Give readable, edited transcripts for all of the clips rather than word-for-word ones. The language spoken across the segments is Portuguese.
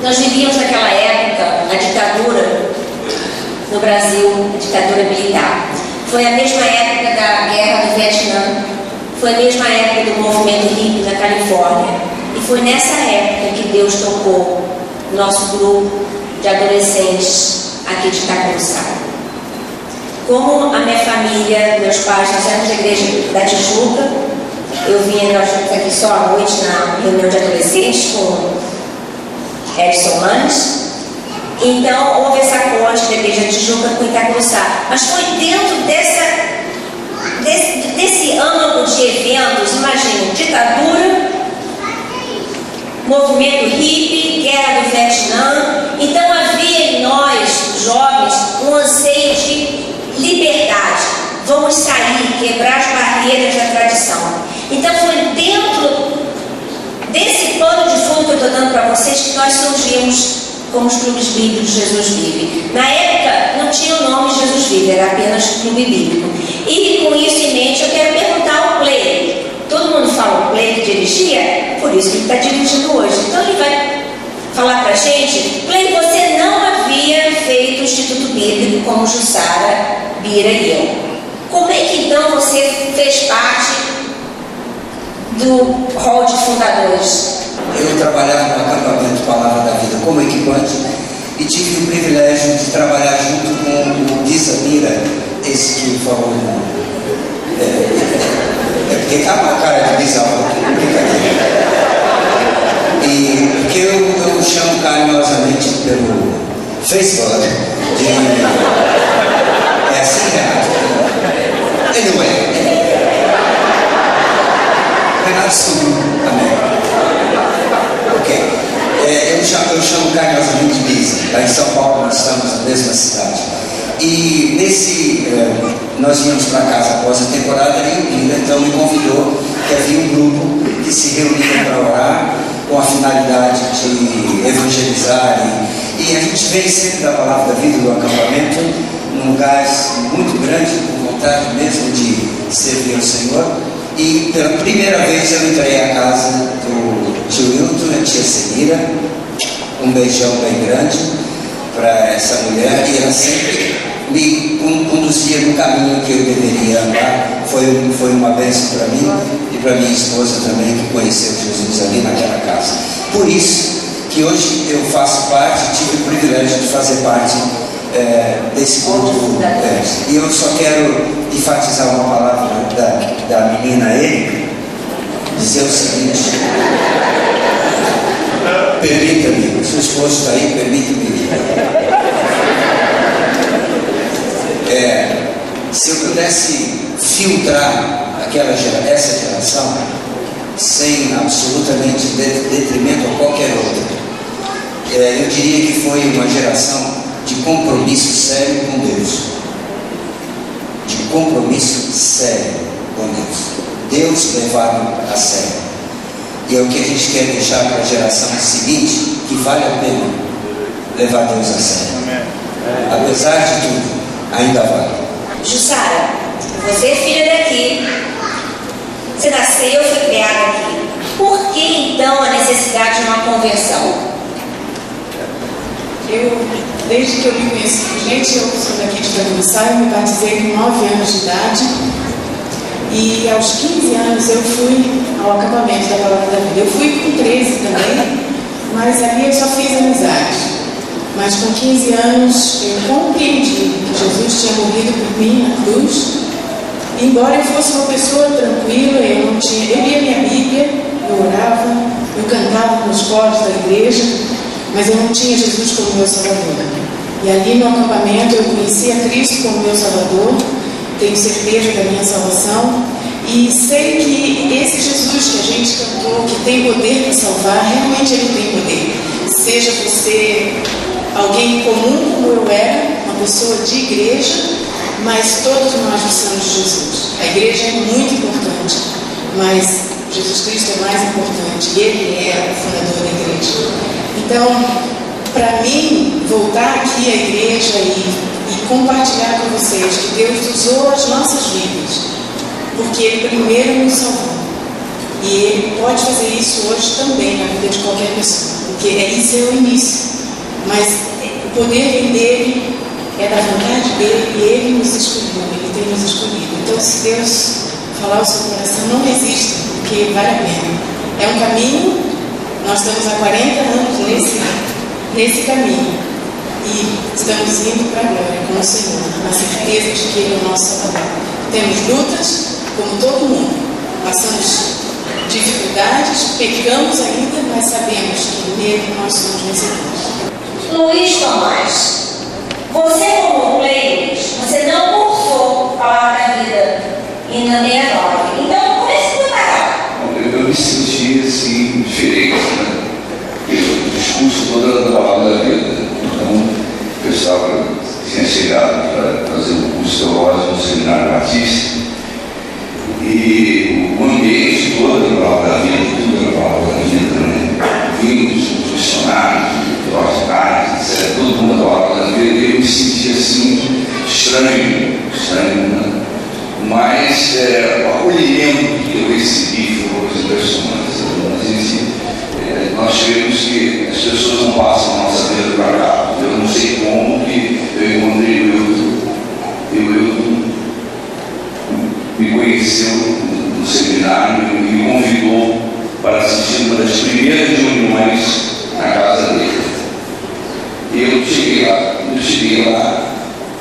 Nós vivíamos naquela época a ditadura no Brasil, a ditadura militar. Foi a mesma época da guerra do Vietnã, foi a mesma época do movimento hippie na Califórnia. E foi nessa época que Deus tocou nosso grupo de adolescentes aqui de Itacuruçá. Como a minha família, meus pais, nós éramos da igreja da Tijuca, eu vinha, nós estamos aqui só à noite na reunião de adolescentes com Edson Manes. Então houve essa ponte da igreja da Tijuca com Itacuruçá. Mas foi dentro desse âmago de eventos, imagina, ditadura, movimento hippie, guerra do Vietnã. Então havia em nós, jovens, um anseio de liberdade. Vamos sair, quebrar as barreiras da tradição. Então foi dentro desse pano de fundo que eu estou dando para vocês que nós surgimos como os clubes bíblicos Jesus Vive. Na época não tinha o nome Jesus Vive, era apenas clube bíblico. E com isso em mente eu quero perguntar ao Play. Todo mundo fala o Play que dirigia, por isso que ele está dirigindo hoje. Então ele vai falar para a gente: Play, você não havia feito o Instituto Bíblico como Jussara, Bira e eu. Como é que então você fez parte do hall de fundadores? Eu trabalhava no acampamento Palavra da Vida como equipante e tive o privilégio de trabalhar junto com o Bisa Bira, esse que falou porque tá uma cara de bisavó, e porque eu chamo carinhosamente pelo Facebook de é assim, Renato? Anyway, Renato Subiu, amém. Ok. Eu chamo carinhosamente de Bisa. Lá em São Paulo nós estamos na mesma cidade. E nós viemos para casa após a temporada e o Bira então me convidou, que havia um grupo que se reunia para orar com a finalidade de evangelizar. E a gente vem sempre da Palavra da Vida do acampamento, num gás muito grande, com vontade mesmo de servir ao Senhor. E pela primeira vez eu entrei à casa do tio Hilton e a tia Semira. Um beijão bem grande para essa mulher, e ela sempre me conduzia no caminho que eu deveria andar. Foi uma bênção para mim e para minha esposa também, que conheceu Jesus ali naquela casa. Por isso que hoje eu faço parte, tive o privilégio de fazer parte desse grupo. E eu só quero enfatizar uma palavra da menina Erika, dizer o seguinte: permita-me, seu esposo está aí, permita-me. Se eu pudesse filtrar essa geração, sem absolutamente detrimento a qualquer outra, eu diria que foi uma geração de compromisso sério com Deus. De compromisso sério com Deus. Deus levado a sério. E é o que a gente quer deixar para a geração seguinte, que vale a pena levar Deus a sério. Apesar de tudo, ainda vale. Jussara, você é filha daqui. Você nasceu, foi criada aqui. Por que então a necessidade de uma conversão? Desde que eu me conheci, gente, eu sou daqui de Itacuruçá, eu me batizei com 9 anos de idade. E aos 15 anos eu fui ao acampamento da Palavra da Vida. Eu fui com 13 também, mas ali eu só fiz amizade. Mas com 15 anos eu compreendi que Jesus tinha morrido por mim na cruz. Embora eu fosse uma pessoa tranquila, eu lia minha Bíblia, eu orava, eu cantava nos coros da igreja, mas eu não tinha Jesus como meu Salvador. E ali no acampamento eu conheci a Cristo como meu Salvador, tenho certeza da minha salvação e sei que esse Jesus que a gente cantou, que tem poder para salvar, realmente ele tem poder. Seja você alguém comum como eu era, uma pessoa de igreja, mas todos nós precisamos de Jesus. A igreja é muito importante, mas Jesus Cristo é mais importante. Ele é o fundador da igreja. Então, para mim, voltar aqui à igreja e compartilhar com vocês que Deus usou as nossas vidas, porque Ele primeiro nos salvou. E Ele pode fazer isso hoje também na vida de qualquer pessoa, porque isso é o início. Mas o poder vem dele, é da vontade dele, e Ele nos escolheu, Ele tem nos escolhido. Então, se Deus falar o seu coração, não resista, porque vale a pena. É um caminho, nós estamos há 40 anos nesse caminho. E estamos indo para a glória com o Senhor, na certeza de que Ele é o nosso Salvador. Temos lutas, como todo mundo. Passamos dificuldades, pecamos ainda, mas sabemos que nele nós somos vencedores. Luiz Tomás, você como playlist, você não cursou Palavra da Vida e na 69. Então, como é que você foi parar? Eu me senti assim, diferente, né? O discurso todo era da Palavra da Vida. Então, eu tinha chegado para fazer um curso teológico no Seminário Batista, e o ambiente todo da Palavra da Vida, tudo da Palavra da Vida, né? Vindos, funcionários, profissionais, etc., todo mundo da Palavra da Vida, e eu me senti assim, estranho, né? Mas o acolhimento que eu recebi foi uma coisa impressionante. Nós vemos que as pessoas não passam a nossa vida para cá. Eu não sei como que eu encontrei o Wilton, me conheceu no seminário e me convidou para assistir uma das primeiras reuniões na casa dele. E eu cheguei lá,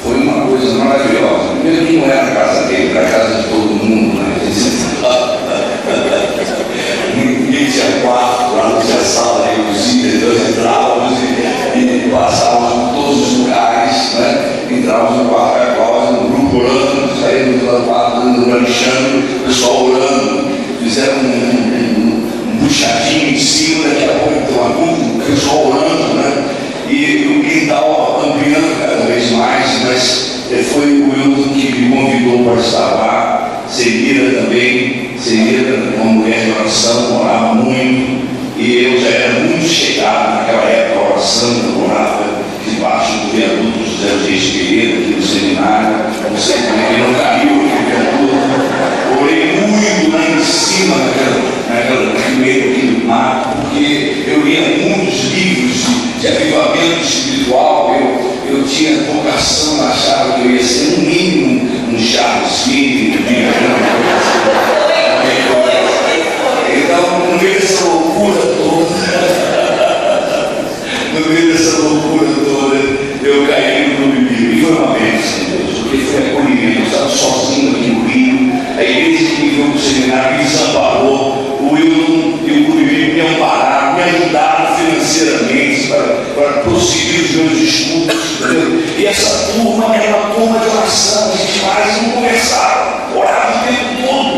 foi uma coisa maravilhosa. Primeiro que não era a casa dele, era a casa de todo mundo, né? Ninguém tinha quarto, lá não tinha sala reduzida, nós entrávamos e passávamos por todos os lugares, né? Entrávamos no quarto da Cláudia, no grupo orando, saímos do quarto do Alexandre, o pessoal orando, fizeram um puxadinho em cima, daqui a pouco tem uma dúvida, o pessoal orando, né? E o quintal ampliando cada vez mais, mas foi o Wilton que me convidou para estar lá, Semira também. Semira, uma mulher de oração, orava muito, e eu já era muito chegado naquela época a oração, eu morava debaixo do viaduto José Reis Pereira, aqui no seminário, não sei como é que não caiu aquele viaduto. Orei muito lá em cima, naquele meio aqui do mato, porque eu lia muitos livros de avivamento espiritual, eu tinha vocação, achava que eu ia ser no mínimo um Charles Finney, então, no meio dessa loucura toda, eu caí no Clube Bíblico. E foi uma bênção, Deus, porque foi acolhimento. Eu estava sozinho aqui no Rio, a igreja que me veio para o seminário me desamparou, o Wilton e o Clube Bíblico me ampararam, me ajudaram financeiramente para prosseguir os meus estudos, entendeu? E essa turma era uma turma de oração, a gente quase não conversava, orava o tempo todo,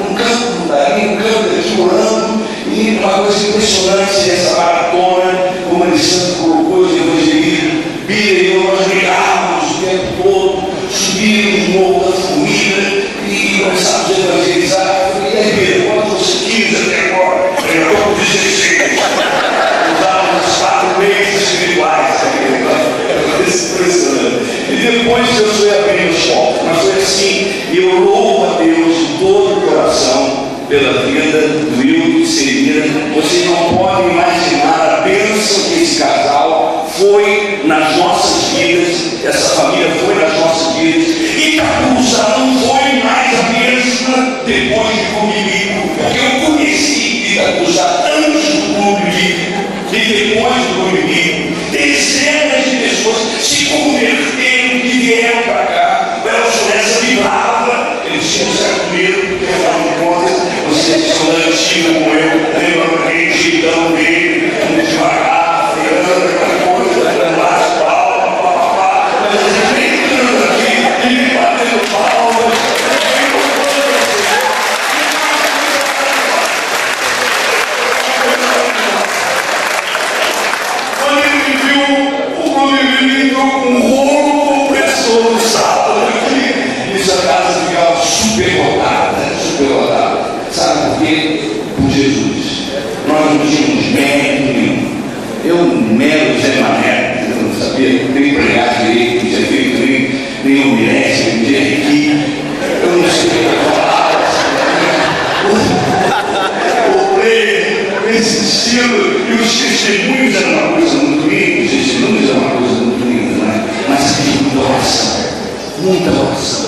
um campo dali, um campo daqui, orando, e uma coisa impressionante, essa maratona, como ele sempre colocou, de evangelismo, Bíblia e eu, nós brigávamos o tempo todo, subíamos no morro da família, e começávamos a evangelizar. Eu falei, e aí, Bíblia, quanto você quis até agora? Eu estou com 16. Usávamos os 4 meses espirituais, impressionante. E depois Deus foi abrindo os portas, mas foi assim, e eu louvo a Deus de todo o coração pela vida do Wilton e Semira. Vocês não podem imaginar a bênção que esse casal foi nas nossas vidas, essa família foi nas nossas vidas, e Itacusa não foi mais a mesma depois de Clube Bíblico, porque eu conheci Itacusa antes do Clube Bíblico e depois do Clube Bíblico. Dezenas de pessoas se converteram e vieram para cá. O Elcio Lessa vibrava, eles tinham um certo medo, porque afinal de contas, vocês são antigos como eu, lembram aquele jeitão dele, muito devagar, freando, aquela coisa, bate palma, papapá, mas a gente vem entrando aqui e batendo palmas. Quando ele me viu, o Clube me entrou com um rolo compressor no sábado aqui, e a casa ficava super lotada. Sabe por quê? Por Jesus. Nós não tínhamos mérito nenhum. Eu, mero Zé Mané, eu não sabia nem pregar direito, não tinha feito nem o Mirete, nem o Jerry, eu não sei o que eu falava. estilo, e os testemunhos eram uma coisa muito linda, os testemunhos eram uma coisa muito linda, né? Mas havia muita oração, muita oração.